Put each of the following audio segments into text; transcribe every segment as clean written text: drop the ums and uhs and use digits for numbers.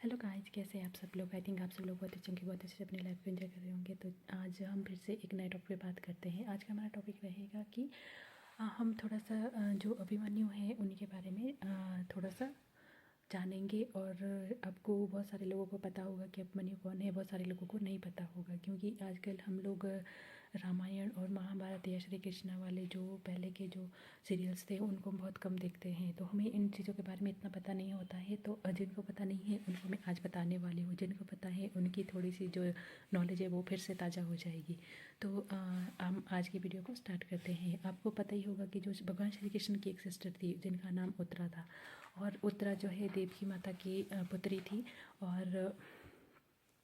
Hello guys, कैसे हैं आप सब लोग। आई थिंक आप सब लोग बहुत अच्छे होंगे, बहुत अच्छे से अपनी लाइफ को एंजॉय कर रहे होंगे। तो आज हम फिर से एक नए टॉपिक पे बात करते हैं। आज का हमारा टॉपिक रहेगा कि हम थोड़ा सा जो अभिमन्यु हैं उनके बारे में थोड़ा सा जानेंगे। और आपको बहुत सारे लोगों को पता होगा कि अभिमन्यु कौन है, बहुत सारे लोगों को नहीं पता होगा, क्योंकि आजकल हम लोग रामायण और महाभारत या श्री कृष्णा वाले जो पहले के जो सीरियल्स थे उनको बहुत कम देखते हैं, तो हमें इन चीज़ों के बारे में इतना पता नहीं होता है। तो जिनको पता नहीं है उनको मैं आज बताने वाली हूँ, जिनको पता है उनकी थोड़ी सी जो नॉलेज है वो फिर से ताज़ा हो जाएगी। तो हम आज की वीडियो को स्टार्ट करते हैं। आपको पता ही होगा कि जो भगवान श्री कृष्ण की एक सिस्टर थी जिनका नाम उत्तरा था, और उत्तरा जो है देवकी माता की पुत्री थी, और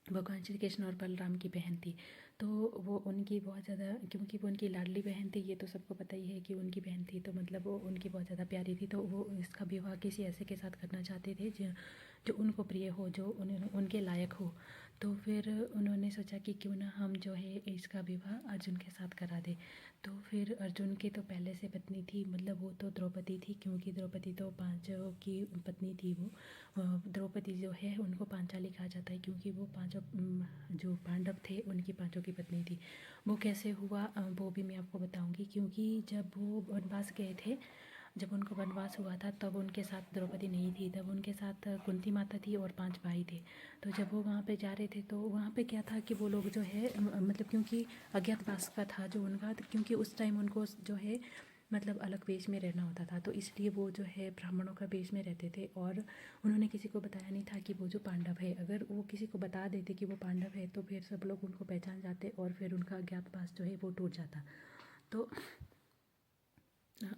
भगवान श्री कृष्ण और बलराम की बहन थी। तो वो उनकी बहुत ज़्यादा, क्योंकि वो उनकी लाडली बहन थी, ये तो सबको पता ही है कि उनकी बहन थी, तो मतलब वो उनकी बहुत ज़्यादा प्यारी थी। तो वो इसका विवाह किसी ऐसे के साथ करना चाहते थे जो उनको प्रिय हो, जो उनके लायक हो। तो फिर उन्होंने सोचा कि क्यों ना हम जो है इसका विवाह अर्जुन के साथ करा दे। तो फिर अर्जुन की तो पहले से पत्नी थी, मतलब वो तो द्रौपदी थी, क्योंकि द्रौपदी तो पांचों की पत्नी थी। वो द्रौपदी जो है उनको पांचाली कहा जाता है, क्योंकि वो पांचों जो पांडव थे उनकी पांचों की पत्नी थी। वो कैसे हुआ वो भी मैं आपको बताऊंगी, क्योंकि जब वो वनवास गए थे, जब उनको वनवास हुआ था तब उनके साथ द्रौपदी नहीं थी, तब उनके साथ कुंती माता थी और 5 भाई थे। तो जब वो वहाँ पे जा रहे थे तो वहाँ पे क्या था कि वो लोग जो है मतलब क्योंकि अज्ञातवास का था जो उनका, क्योंकि उस टाइम उनको जो है मतलब अलग वेश में रहना होता था, तो इसलिए वो जो है ब्राह्मणों का वेश में रहते थे। और उन्होंने किसी को बताया नहीं था कि वो जो पांडव है। अगर वो किसी को बता देते कि वो पांडव है तो फिर सब लोग उनको पहचान जाते और फिर उनका अज्ञातवास जो है वो टूट जाता। तो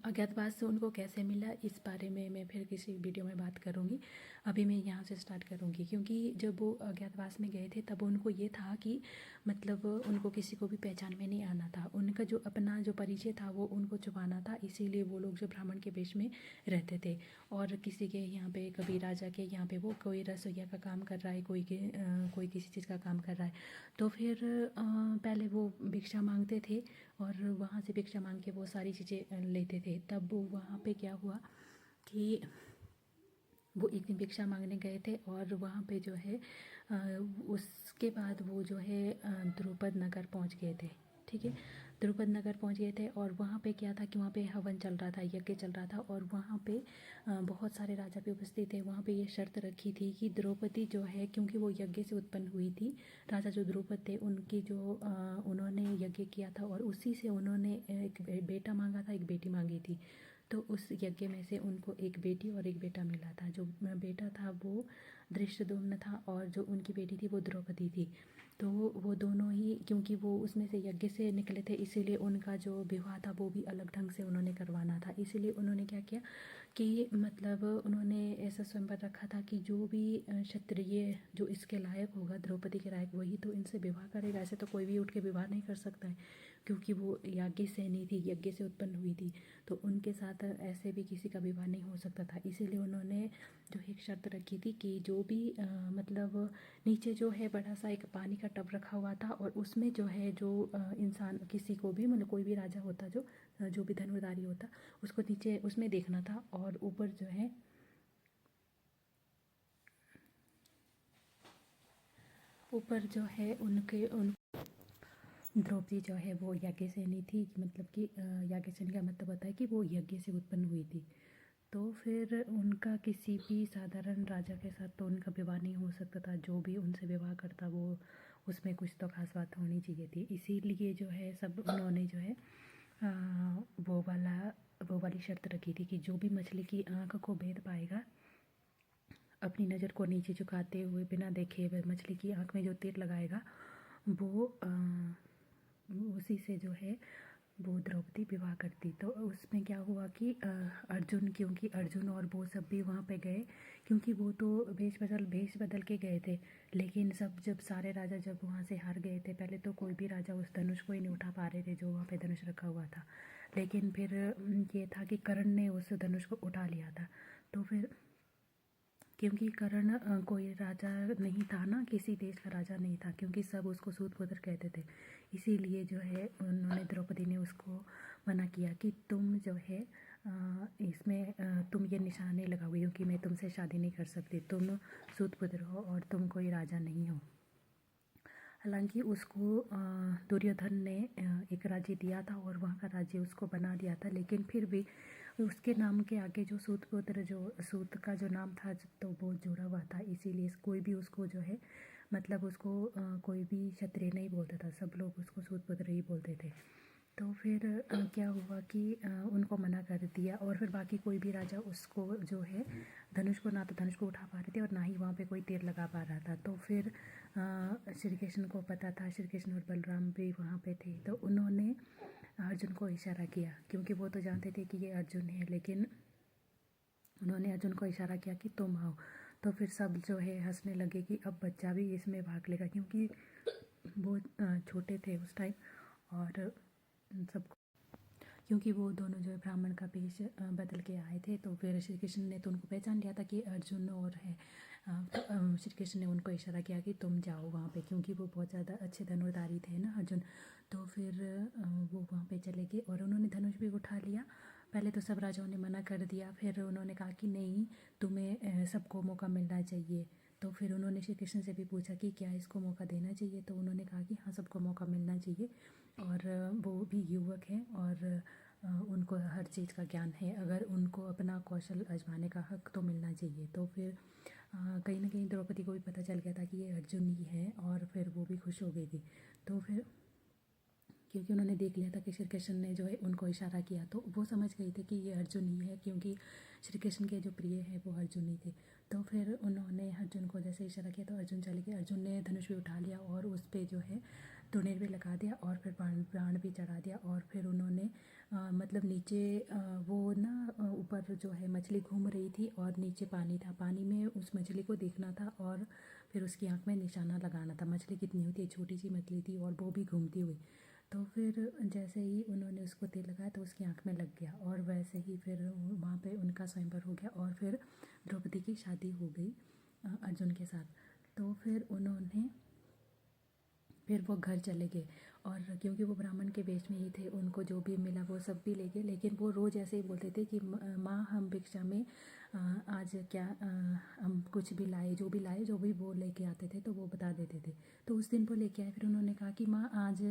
अज्ञातवास से उनको कैसे मिला इस बारे में मैं फिर किसी वीडियो में बात करूँगी। अभी मैं यहाँ से स्टार्ट करूँगी, क्योंकि जब वो अज्ञातवास में गए थे तब उनको ये था कि मतलब उनको किसी को भी पहचान में नहीं आना था, उनका जो अपना जो परिचय था वो उनको छुपाना था। इसीलिए वो लोग जो ब्राह्मण के वेश में रहते थे, और किसी के यहाँ पे, कभी राजा के यहाँ पे वो कोई रसोइया का काम कर रहा है, कोई किसी चीज़ का काम कर रहा है। तो फिर पहले वो भिक्षा मांगते थे और वहाँ से भिक्षा मांग के वो सारी चीज़ें लेते थे। तब वो वहाँ पे क्या हुआ कि वो एक दिन भिक्षा मांगने गए थे, और वहाँ पे जो है उसके बाद वो जो है द्रुपद नगर पहुँच गए थे। ठीक है, द्रुपद नगर पहुँच गए थे, और वहाँ पे क्या था कि वहाँ पे हवन चल रहा था, यज्ञ चल रहा था, और वहाँ पे बहुत सारे राजा भी उपस्थित थे। वहाँ पे ये शर्त रखी थी कि द्रौपदी जो है, क्योंकि वो यज्ञ से उत्पन्न हुई थी, राजा जो द्रुपद थे उनकी जो उन्होंने यज्ञ किया था और उसी से उन्होंने एक बेटा मांगा था, एक बेटी मांगी थी। तो उस यज्ञ में से उनको एक बेटी और एक बेटा मिला था। जो बेटा था वो धृष्टद्युम्न था, और जो उनकी बेटी थी वो द्रौपदी थी। तो वो दोनों ही, क्योंकि वो उसमें से यज्ञ से निकले थे, इसीलिए उनका जो विवाह था वो भी अलग ढंग से उन्होंने करवाना था। इसीलिए उन्होंने क्या किया कि मतलब उन्होंने ऐसा स्वयंवर रखा था कि जो भी क्षत्रिय जो इसके लायक होगा, द्रौपदी के लायक, वही तो इनसे विवाह करेगा। ऐसे तो कोई भी उठ के विवाह नहीं कर सकता है, क्योंकि वो याज्ञ से नहीं थी, यज्ञ से उत्पन्न हुई थी। तो उनके साथ ऐसे भी किसी का विवाह नहीं हो सकता था। इसीलिए उन्होंने जो एक शर्त रखी थी कि जो भी मतलब नीचे जो है बड़ा सा एक पानी का टब रखा हुआ था, और उसमें जो है जो इंसान किसी को भी, मतलब कोई भी राजा होता जो भी धनुर्धारी होता, उसको नीचे उसमें देखना था, और ऊपर जो है ऊपर जो है उन द्रौपदी जो है वो यज्ञ से नहीं थी, मतलब कि यज्ञ से का मतलब होता है कि वो यज्ञ से उत्पन्न हुई थी। तो फिर उनका किसी भी साधारण राजा के साथ तो उनका विवाह नहीं हो सकता था। जो भी उनसे विवाह करता वो उसमें कुछ तो खास बात होनी चाहिए थी। इसीलिए जो है सब उन्होंने जो है वो वाली शर्त रखी थी कि जो भी मछली की आँख को भेद पाएगा, अपनी नज़र को नीचे झुकाते हुए बिना देखे हुए मछली की आँख में जो तीर लगाएगा, वो उसी से जो है वो द्रौपदी विवाह करती। तो उसमें क्या हुआ कि अर्जुन, क्योंकि अर्जुन और वो सब भी वहाँ पे गए, क्योंकि वो तो भेष बदल के गए थे। लेकिन जब सारे राजा जब वहाँ से हार गए थे, पहले तो कोई भी राजा उस धनुष को ही नहीं उठा पा रहे थे जो वहाँ पे धनुष रखा हुआ था। लेकिन फिर ये था कि कर्ण ने उस धनुष को उठा लिया था। तो फिर क्योंकि कर्ण कोई राजा नहीं था ना, किसी देश का राजा नहीं था, क्योंकि सब उसको सूतपुत्र कहते थे। इसीलिए जो है उन्होंने, द्रौपदी ने उसको मना किया कि तुम जो है इसमें तुम ये निशान नहीं लगाओगे क्योंकि मैं तुमसे शादी नहीं कर सकती, तुम सूत पुत्र हो और तुम कोई राजा नहीं हो। हालांकि उसको दुर्योधन ने एक राज्य दिया था और वहाँ का राज्य उसको बना दिया था, लेकिन फिर भी उसके नाम के आगे जो सूतपुत्र, जो सूत का जो नाम था तो वो जुड़ा हुआ था, इसीलिए कोई भी उसको जो है मतलब उसको कोई भी क्षत्रिय नहीं बोलता था, सब लोग उसको सूतपुत्र ही बोलते थे। तो फिर क्या हुआ कि उनको मना कर दिया और फिर बाकी कोई भी राजा उसको जो है धनुष को, ना तो धनुष को उठा पा रहे थे और ना ही वहाँ पे कोई तीर लगा पा रहा था। तो फिर श्री कृष्ण को पता था, श्री कृष्ण और बलराम भी वहाँ पे थे, तो उन्होंने अर्जुन को इशारा किया, क्योंकि वो तो जानते थे कि ये अर्जुन है, लेकिन उन्होंने अर्जुन को इशारा किया कि तुम आओ। तो फिर सब जो है हंसने लगे कि अब बच्चा भी इसमें भाग लेगा, क्योंकि वो छोटे थे उस टाइम और सबको, क्योंकि वो दोनों जो है ब्राह्मण का वेश बदल के आए थे। तो फिर श्री कृष्ण ने तो उनको पहचान लिया था कि अर्जुन और है। तो श्री कृष्ण ने उनको इशारा किया कि तुम जाओ वहाँ पे, क्योंकि वो बहुत ज़्यादा अच्छे धनुर्धारी थे ना अर्जुन। तो फिर वो वहाँ पे चले गए और उन्होंने धनुष भी उठा लिया। पहले तो सब राजाओं ने मना कर दिया, फिर उन्होंने कहा कि नहीं, तुम्हें सबको मौका मिलना चाहिए। तो फिर उन्होंने श्री कृष्ण से भी पूछा कि क्या इसको मौका देना चाहिए, तो उन्होंने कहा कि हाँ, सबको मौका मिलना चाहिए और वो भी युवक हैं और उनको हर चीज़ का ज्ञान है, अगर उनको अपना कौशल आजमाने का हक तो मिलना चाहिए। तो फिर कहीं ना कहीं द्रौपदी को भी पता चल गया था कि ये अर्जुन ही है और फिर वो भी खुश हो गई थी। तो फिर क्योंकि उन्होंने देख लिया था कि श्री कृष्ण ने जो है उनको इशारा किया, तो वो समझ गई थी कि ये अर्जुन ही है, क्योंकि श्री कृष्ण के जो प्रिय हैं वो अर्जुन ही थे। तो फिर उन्होंने अर्जुन को जैसे इशारा किया तो अर्जुन चले गए। अर्जुन ने धनुष भी उठा लिया और उस पर जो है तुणीर भी लगा दिया और फिर प्राण भी चढ़ा दिया। और फिर उन्होंने मतलब नीचे वो ना ऊपर जो है मछली घूम रही थी और नीचे पानी था, पानी में उस मछली को देखना था और फिर उसकी आँख में निशाना लगाना था। मछली कितनी होती है, छोटी सी मछली थी और वो भी घूमती हुई। तो फिर जैसे ही उन्होंने उसको तेल लगाया तो उसकी आँख में लग गया और वैसे ही फिर वहाँ पे उनका स्वयंवर हो गया और फिर द्रौपदी की शादी हो गई अर्जुन के साथ। तो फिर उन्होंने फिर वो घर चले गए और क्योंकि वो ब्राह्मण के वेश में ही थे, उनको जो भी मिला वो सब भी ले गए, लेकिन वो रोज़ ऐसे ही बोलते थे कि माँ, हम भिक्षा में आज क्या हम कुछ भी लाए, जो भी लाए, जो भी वो लेके आते थे तो वो बता देते थे। तो उस दिन वो लेके आए, फिर उन्होंने कहा कि माँ आज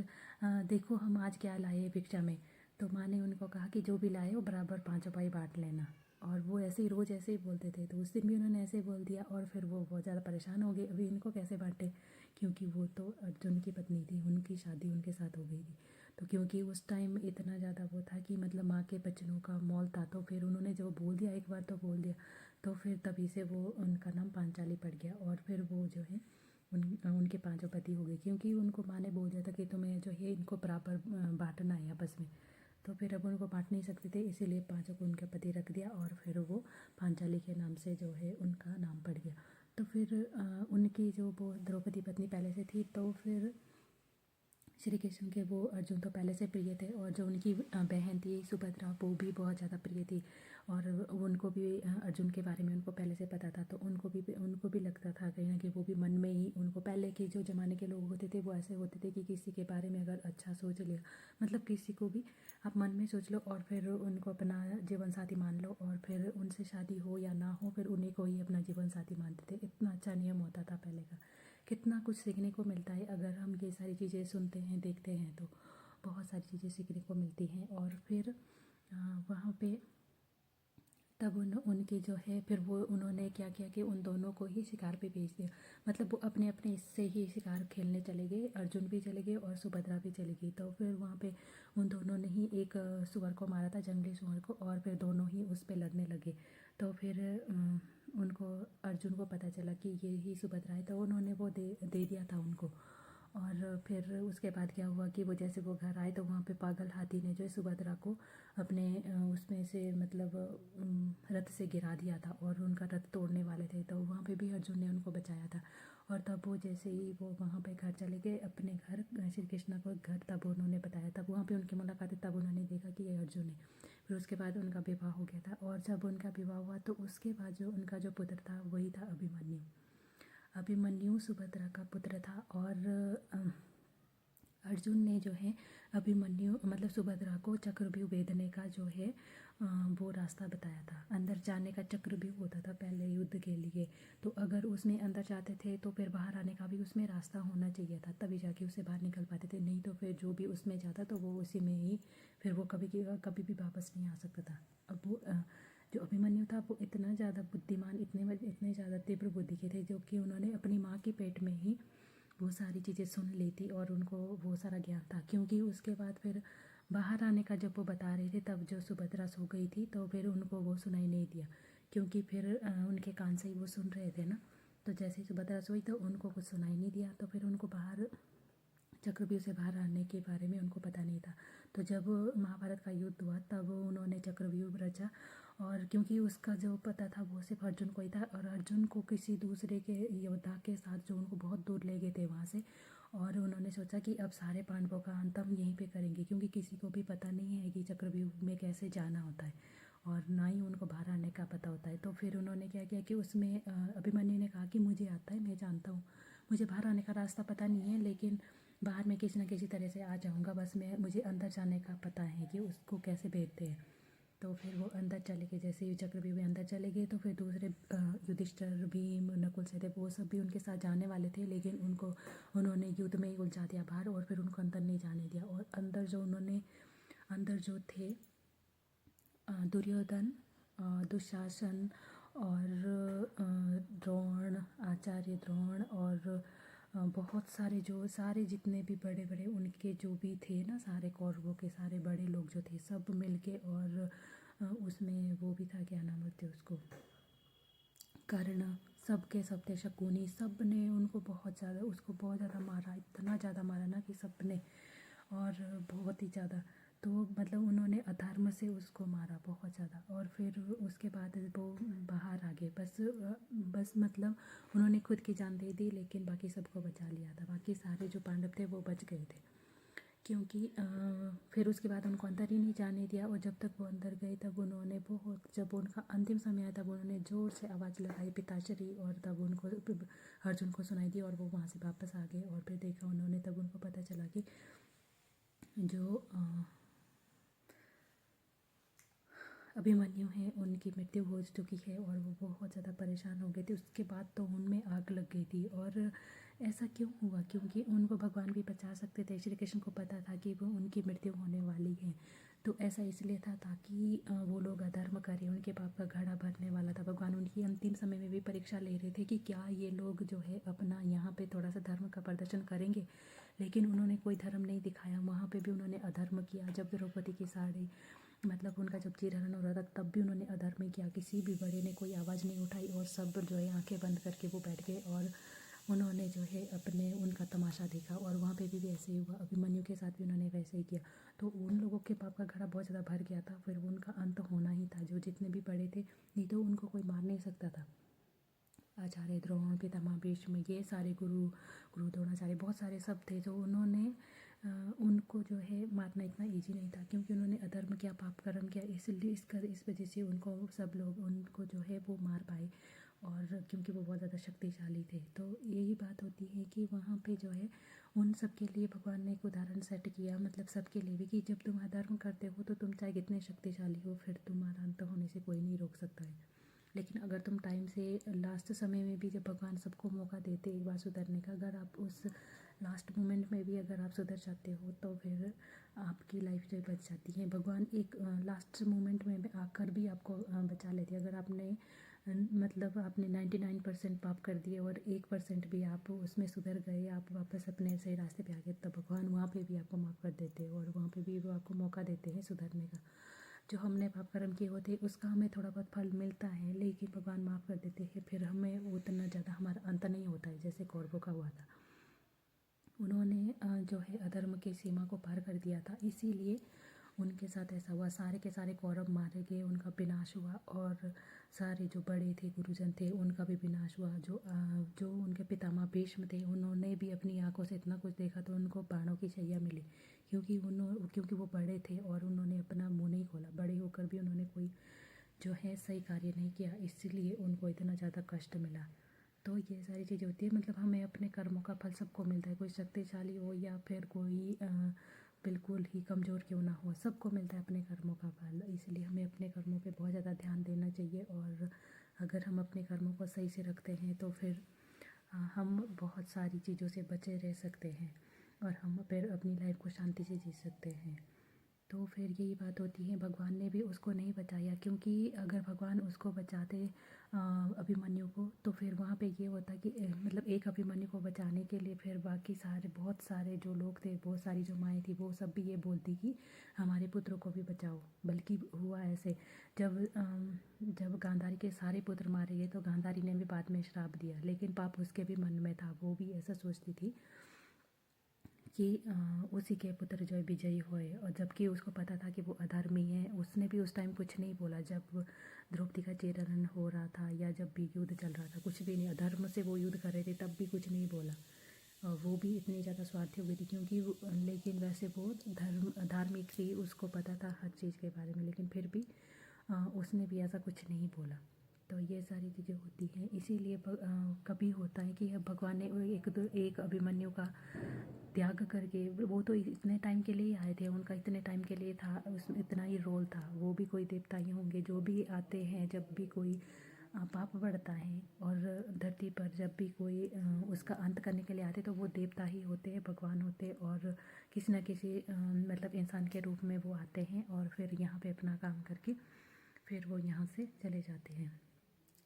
देखो हम आज क्या लाए भिक्षा में। तो माँ ने उनको कहा कि जो भी लाए वो बराबर पाँचों भाई बांट लेना। और वो ऐसे ही रोज़ ऐसे ही बोलते थे, तो उस दिन भी उन्होंने ऐसे ही बोल दिया और फिर वो बहुत ज़्यादा परेशान हो गए, अभी इनको कैसे बांटे, क्योंकि वो तो अर्जुन की पत्नी थी, उनकी शादी उनके साथ हो गई थी। तो क्योंकि उस टाइम इतना ज़्यादा वो था कि मतलब माँ के बच्चों का मोल था, तो फिर उन्होंने जो बोल दिया, एक बार तो बोल दिया, तो फिर तभी से वो उनका नाम पांचाली पड़ गया। और फिर वो जो है उनके पांचों पति हो गए, क्योंकि उनको माँ ने बोल दिया था कि तुम्हें जो है इनको बराबर बांटना है आपस में। तो फिर अब उनको बांट नहीं सकते थे, इसीलिए पांचों को उनके पति रख दिया और फिर वो पांचाली के नाम से जो है उनका नाम पड़ गया। तो फिर उनकी जो वो द्रौपदी पत्नी पहले से थी, तो फिर श्री कृष्ण के वो अर्जुन तो पहले से प्रिय थे और जो उनकी बहन थी सुभद्रा, वो भी बहुत ज़्यादा प्रिय थी और उनको भी अर्जुन के बारे में उनको पहले से पता था। तो उनको भी लगता था कहीं ना कहीं, वो भी मन में ही, उनको पहले के जो ज़माने के लोग होते थे वो ऐसे होते थे कि किसी के बारे में अगर अच्छा सोच लिया, मतलब किसी को भी आप मन में सोच लो और फिर उनको अपना जीवन साथी मान लो और फिर उनसे शादी हो या ना हो, फिर उन्हीं को ही अपना जीवन साथी मानते थे। इतना अच्छा नियम होता था पहले का। कितना कुछ सीखने को मिलता है अगर हम ये सारी चीज़ें सुनते हैं, देखते हैं, तो बहुत सारी चीज़ें सीखने को मिलती हैं। और फिर वहाँ पे तब उनकी जो है फिर वो उन्होंने क्या किया कि उन दोनों को ही शिकार पे भेज दिया, मतलब वो अपने अपने इससे ही शिकार खेलने चले गए, अर्जुन भी चले गए और सुभद्रा भी चली गई। तो फिर वहाँ पे उन दोनों ने ही एक सुअर को मारा था, जंगली सुअर को, और फिर दोनों ही उस पर लड़ने लगे। तो फिर उनको, अर्जुन को पता चला कि ये ही सुभद्रा है, तो उन्होंने वो दे दिया था उनको। और फिर उसके बाद क्या हुआ कि वो जैसे वो घर आए तो वहाँ पे पागल हाथी ने जो है सुभद्रा को अपने उसमें से मतलब रथ से गिरा दिया था और उनका रथ तोड़ने वाले थे। तो वहाँ पे भी अर्जुन ने उनको बचाया था। और तब वो जैसे ही वो वहाँ पे घर चले गए अपने घर, श्री कृष्ण को घर, तब उन्होंने बताया, तब वहाँ पे उनकी मुलाकात है, तब उन्होंने देखा कि ये अर्जुन है। फिर उसके बाद उनका विवाह हो गया था और जब उनका विवाह हुआ तो उसके बाद जो उनका जो पुत्र था वही था अभिमन्यु। अभिमन्यु सुभद्रा का पुत्र था और अर्जुन ने जो है अभिमन्यु मतलब सुभद्रा को चक्रव्यूह भेदने का जो है वो रास्ता बताया था। अंदर जाने का चक्रव्यूह होता था पहले युद्ध के लिए, तो अगर उसमें अंदर जाते थे तो फिर बाहर आने का भी उसमें रास्ता होना चाहिए था, तभी जाके उसे बाहर निकल पाते थे। नहीं तो फिर जो भी उसमें जाता तो वो उसी में ही फिर वो कभी भी वापस नहीं आ सकता था। अब वो जो अभिमन्यु था वो इतना ज़्यादा बुद्धिमान, इतने ज़्यादा तीव्र बुद्धि के थे, जो कि उन्होंने अपनी माँ के पेट में ही वो सारी चीज़ें सुन ली थी और उनको वो सारा ज्ञान था। क्योंकि उसके बाद फिर बाहर आने का जब वो बता रहे थे तब जो सुभद्रा सो गई थी, तो फिर उनको वो सुनाई नहीं दिया, क्योंकि फिर उनके कान से ही वो सुन रहे थे ना। तो जैसे ही सुभद्रा सोई तो उनको कुछ सुनाई नहीं दिया, तो फिर उनको बाहर चक्रव्यूह से बाहर आने के बारे में उनको पता नहीं था। तो जब महाभारत का युद्ध हुआ तब उन्होंने चक्रव्यूह रचा, और क्योंकि उसका जो पता था वो सिर्फ अर्जुन को ही था, और अर्जुन को किसी दूसरे के योद्धा के साथ जो उनको बहुत दूर ले गए थे वहाँ से, और उन्होंने सोचा कि अब सारे पांडवों का अंत हम यहीं पे करेंगे, क्योंकि किसी को भी पता नहीं है कि चक्रव्यूह में कैसे जाना होता है और ना ही उनको बाहर आने का पता होता है। तो फिर उन्होंने क्या किया कि उसमें अभिमन्यु ने कहा कि मुझे आता है, मैं जानता हूँ, मुझे बाहर आने का रास्ता पता नहीं है, लेकिन बाहर मैं किसी न किसी तरह से आ जाऊँगा, बस मुझे अंदर जाने का पता है कि उसको कैसे भेजते हैं। तो फिर वो अंदर चले गए। जैसे ही चक्रव्यूह में अंदर चले गए तो फिर दूसरे युधिष्ठिर, भीम, नकुल, सहदेव वो सब भी उनके साथ जाने वाले थे, लेकिन उन्होंने युद्ध में ही उलझा दिया बाहर, और फिर उनको अंदर नहीं जाने दिया। और अंदर जो थे दुर्योधन, दुशासन और द्रोण, आचार्य द्रोण, और बहुत सारे जितने भी बड़े बड़े उनके जो भी थे ना, सारे कौरवों के सारे बड़े लोग जो थे सब मिलके, और उसमें वो भी था, क्या नाम बोलते उसको, कर्ण, सब थे, शकुनी, सब ने उसको बहुत ज़्यादा मारा, इतना ज़्यादा मारा ना कि सब ने, और बहुत ही ज़्यादा। तो मतलब उन्होंने अधर्म से उसको मारा बहुत ज़्यादा, और फिर उसके बाद वो बाहर आ गए। बस मतलब उन्होंने खुद की जान दे दी, लेकिन बाकी सबको बचा लिया था। बाकी सारे जो पांडव थे वो बच गए थे, क्योंकि फिर उसके बाद उनको अंदर ही नहीं जाने दिया। और जब तक वो अंदर गए तब उन्होंने जब उनका अंतिम समय आया तब उन्होंने ज़ोर से आवाज़ लगाई पिताश्री, और तब उनको अर्जुन को सुनाई दी, और वो वहाँ से वापस आ गए। और फिर देखा उन्होंने, तब उनको पता चला कि जो अभिमन्यु हैं उनकी मृत्यु हो चुकी है, और वो बहुत ज़्यादा परेशान हो गए थे। उसके बाद तो उनमें आग लग गई थी। और ऐसा क्यों हुआ? क्योंकि उनको भगवान भी बचा सकते थे, श्री कृष्ण को पता था कि वो उनकी मृत्यु होने वाली है। तो ऐसा इसलिए था ताकि वो लोग अधर्म करें, उनके पाप का घड़ा भरने वाला था। भगवान उनकी अंतिम समय में भी परीक्षा ले रहे थे कि क्या ये लोग जो है अपना यहाँ पे थोड़ा सा धर्म का प्रदर्शन करेंगे, लेकिन उन्होंने कोई धर्म नहीं दिखाया। वहाँ पे भी उन्होंने अधर्म किया। जब द्रौपदी की साड़ी मतलब उनका जब चीरहरण हो रहा था तब भी उन्होंने अधर्म ही किया। किसी भी बड़े ने कोई आवाज़ नहीं उठाई, और सब जो है आंखें बंद करके वो बैठ गए, और उन्होंने जो है उनका तमाशा देखा। और वहाँ पे भी वैसे ही हुआ, अभिमन्यु के साथ भी उन्होंने वैसे ही किया। तो उन लोगों के पाप का घड़ा बहुत ज़्यादा भर गया था। फिर उनका अंत होना ही था, जो जितने भी बड़े थे, नहीं तो उनको कोई मार नहीं सकता था। आचार्य द्रोण, पितामह भीष्म, ये सारे गुरु द्रोणाचार्य, बहुत सारे सब थे, जो उन्होंने उनको जो है मारना इतना इजी नहीं था, क्योंकि उन्होंने अधर्म किया, पाप कर्म किया, इसलिए इस वजह से उनको सब लोग उनको जो है वो मार पाए। और क्योंकि वो बहुत ज़्यादा शक्तिशाली थे। तो यही बात होती है कि वहाँ पे जो है उन सब के लिए भगवान ने एक उदाहरण सेट किया, मतलब सबके लिए भी, कि जब तुम अधर्म करते हो तो तुम चाहे कितने शक्तिशाली हो, फिर तुम्हारा अंत होने से कोई नहीं रोक सकता है। लेकिन अगर तुम टाइम से लास्ट समय में भी, जब भगवान सबको मौका देते एक बार सुधरने का, अगर आप उस लास्ट मोमेंट में भी अगर आप सुधर जाते हो तो फिर आपकी लाइफ जो बच जाती है। भगवान एक लास्ट मोमेंट में आकर भी आपको बचा लेते हैं। अगर आपने मतलब आपने 99% पाप कर दिए और 1% भी आप उसमें सुधर गए, आप वापस अपने सही रास्ते पे आ गए, तब भगवान वहाँ पे भी आपको माफ़ कर देते हैं, और वहाँ पे भी वो आपको मौका देते हैं सुधरने का। जो हमने पाप कर्म किए होते उसका हमें थोड़ा बहुत फल मिलता है, लेकिन भगवान माफ़ कर देते हैं। फिर हमें उतना ज़्यादा हमारा अंत नहीं होता है, जैसे कौरवों का हुआ था। उन्होंने जो है अधर्म की सीमा को पार कर दिया था, इसीलिए उनके साथ ऐसा हुआ। सारे के सारे कौरव मारे गए, उनका विनाश हुआ, और सारे जो बड़े थे, गुरुजन थे, उनका भी विनाश हुआ। जो उनके पितामह भीष्म थे, उन्होंने भी अपनी आंखों से इतना कुछ देखा तो उनको बाणों की शैया मिली, क्योंकि वो बड़े थे और उन्होंने अपना मुँह नहीं खोला। बड़े होकर भी उन्होंने कोई जो है सही कार्य नहीं किया, इसीलिए उनको इतना ज़्यादा कष्ट मिला। तो ये सारी चीज़ें होती है, मतलब हमें अपने कर्मों का फल सबको मिलता है, कोई शक्तिशाली हो या फिर कोई बिल्कुल ही कमज़ोर क्यों ना हो, सबको मिलता है अपने कर्मों का फल। इसलिए हमें अपने कर्मों पे बहुत ज़्यादा ध्यान देना चाहिए, और अगर हम अपने कर्मों को सही से रखते हैं तो फिर हम बहुत सारी चीज़ों से बचे रह सकते हैं, और हम फिर अपनी लाइफ को शांति से जी सकते हैं। तो फिर यही बात होती है, भगवान ने भी उसको नहीं बचाया, क्योंकि अगर भगवान उसको बचाते अभिमन्यु को, तो फिर वहाँ पे ये होता कि मतलब एक अभिमन्यु को बचाने के लिए फिर बाकी सारे बहुत सारे जो लोग थे, बहुत सारी जो माएँ थी, वो सब भी ये बोलती कि हमारे पुत्रों को भी बचाओ। बल्कि हुआ ऐसे, जब गांधारी के सारे पुत्र मारे गए तो गांधारी ने भी बाद में श्राप दिया, लेकिन पाप उसके भी मन में था, वो भी ऐसा सोचती थी कि उसी के पुत्र जो है विजयी हुए, और जबकि उसको पता था कि वो अधर्मी है। उसने भी उस टाइम कुछ नहीं बोला, जब द्रौपदी का चीरहरण हो रहा था या जब भी युद्ध चल रहा था, कुछ भी नहीं, अधर्म से वो युद्ध कर रहे थे, तब भी कुछ नहीं बोला। और वो भी इतनी ज़्यादा स्वार्थी हो गई थी, क्योंकि लेकिन वैसे वो धार्मिक थी, उसको पता था हर चीज़ के बारे में, लेकिन फिर भी उसने भी ऐसा कुछ नहीं बोला। तो ये सारी चीज़ें होती हैं, इसीलिए कभी होता है कि भगवान ने एक अभिमन्यु का त्याग करके, वो तो इतने टाइम के लिए ही आए थे, उनका इतने टाइम के लिए था, उसमें इतना ही रोल था। वो भी कोई देवता ही होंगे जो भी आते हैं, जब भी कोई पाप बढ़ता है और धरती पर जब भी कोई उसका अंत करने के लिए आते, तो वो देवता ही होते हैं, भगवान होते हैं, और किसी न किसी मतलब इंसान के रूप में वो आते हैं, और फिर यहाँ पे अपना काम करके फिर वो यहाँ से चले जाते हैं।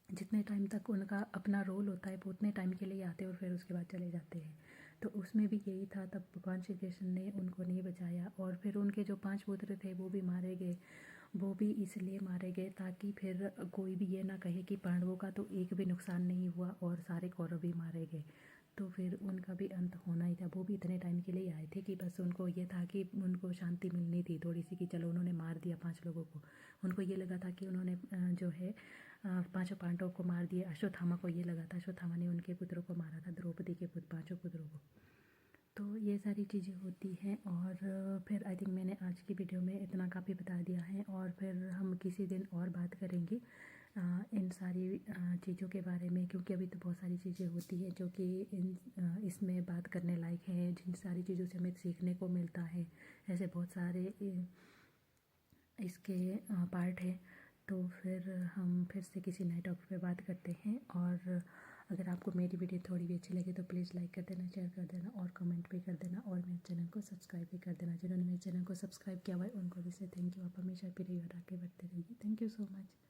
जितने टाइम तक उनका अपना रोल होता है, वो उतने टाइम के लिए आते हैं और फिर उसके बाद चले जाते हैं। तो उसमें भी यही था, तब भगवान श्री कृष्ण ने उनको नहीं बचाया, और फिर उनके जो 5 पुत्र थे वो भी मारे गए। वो भी इसलिए मारे गए ताकि फिर कोई भी ये ना कहे कि पांडवों का तो एक भी नुकसान नहीं हुआ और सारे कौरव भी मारे गए। तो फिर उनका भी अंत होना ही था। वो भी इतने टाइम के लिए आए थे कि बस उनको ये था कि उनको शांति मिलनी थी थोड़ी सी, कि चलो उन्होंने मार दिया 5 लोगों को। उनको ये लगा था कि उन्होंने जो है 5 पांडवों को मार दिया। अश्वत्थामा को ये लगा था, अश्वत्थामा ने उनके पुत्रों को मारा था, द्रौपदी के 5 पुत्रों को। तो ये सारी चीज़ें होती हैं, और फिर आई थिंक मैंने आज की वीडियो में इतना काफ़ी बता दिया है, और फिर हम किसी दिन और बात करेंगे इन सारी चीज़ों के बारे में, क्योंकि अभी तो बहुत सारी चीज़ें होती हैं जो कि इसमें बात करने लायक है, जिन सारी चीज़ों से हमें सीखने को मिलता है। ऐसे बहुत सारे इसके पार्ट हैं। तो फिर हम फिर से किसी नए टॉपिक पे बात करते हैं, और अगर आपको मेरी वीडियो थोड़ी भी अच्छी लगे तो प्लीज़ लाइक कर देना, शेयर कर देना, और कमेंट भी कर देना, और मेरे चैनल को सब्सक्राइब भी कर देना। जिन्होंने मेरे चैनल को सब्सक्राइब किया हुआ है उनको भी से थैंक यू। आप हमेशा प्यार आगे बढ़ते रहिए। Thank you so much.